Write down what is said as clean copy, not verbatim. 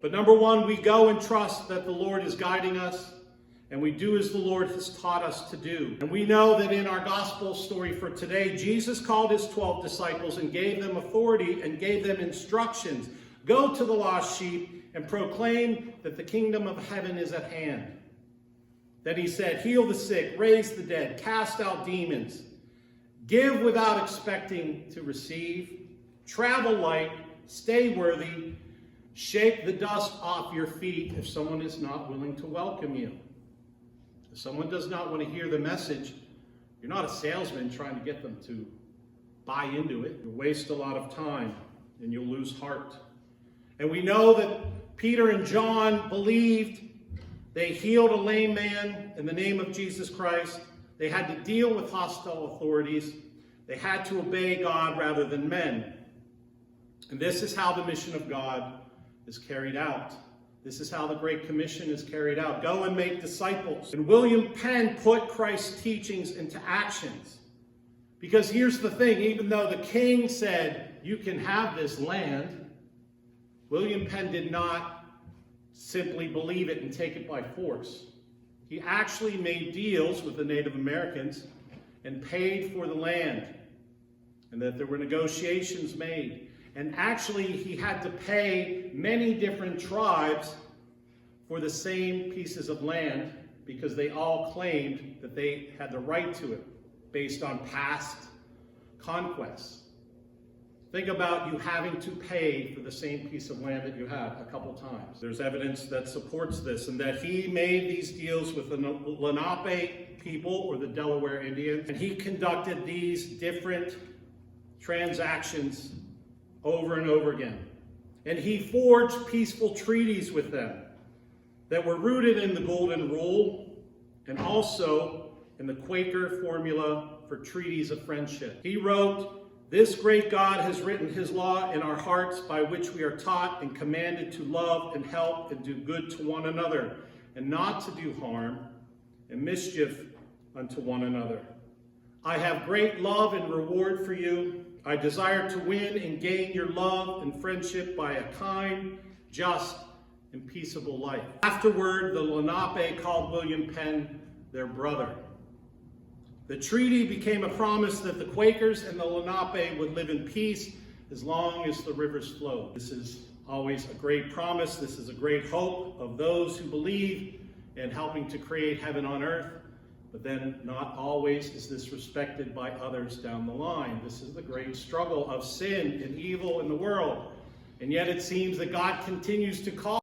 But number one, we go and trust that the Lord is guiding us, and we do as the Lord has taught us to do. And we know that in our gospel story for today, Jesus called his 12 disciples and gave them authority and gave them instructions. Go to the lost sheep and proclaim that the kingdom of heaven is at hand. Then he said, heal the sick, raise the dead, cast out demons, give without expecting to receive, travel light, stay worthy, shake the dust off your feet if someone is not willing to welcome you. If someone does not want to hear the message, you're not a salesman trying to get them to buy into it. You'll waste a lot of time and you'll lose heart. And we know that Peter and John believed. They healed a lame man in the name of Jesus Christ. They had to deal with hostile authorities. They had to obey God rather than men. And this is how the mission of God is carried out. This is how the Great Commission is carried out. Go and make disciples. And William Penn put Christ's teachings into actions. Because here's the thing, even though the king said, you can have this land, William Penn did not simply believe it and take it by force. He actually made deals with the Native Americans and paid for the land, and that there were negotiations made. And actually, he had to pay many different tribes for the same pieces of land because they all claimed that they had the right to it based on past conquests. Think about you having to pay for the same piece of land that you have a couple times. There's evidence that supports this, and that he made these deals with the Lenape people, or the Delaware Indians, and he conducted these different transactions over and over again. And he forged peaceful treaties with them that were rooted in the Golden Rule and also in the Quaker formula for treaties of friendship. He wrote, this great God has written his law in our hearts, by which we are taught and commanded to love and help and do good to one another, and not to do harm and mischief unto one another. I have great love and reward for you. I desire to win and gain your love and friendship by a kind, just, and peaceable life. Afterward, the Lenape called William Penn their brother. The treaty became a promise that the Quakers and the Lenape would live in peace as long as the rivers flowed. This is always a great promise. This is a great hope of those who believe in helping to create heaven on earth. But then not always is this respected by others down the line. This is the great struggle of sin and evil in the world. And yet it seems that God continues to call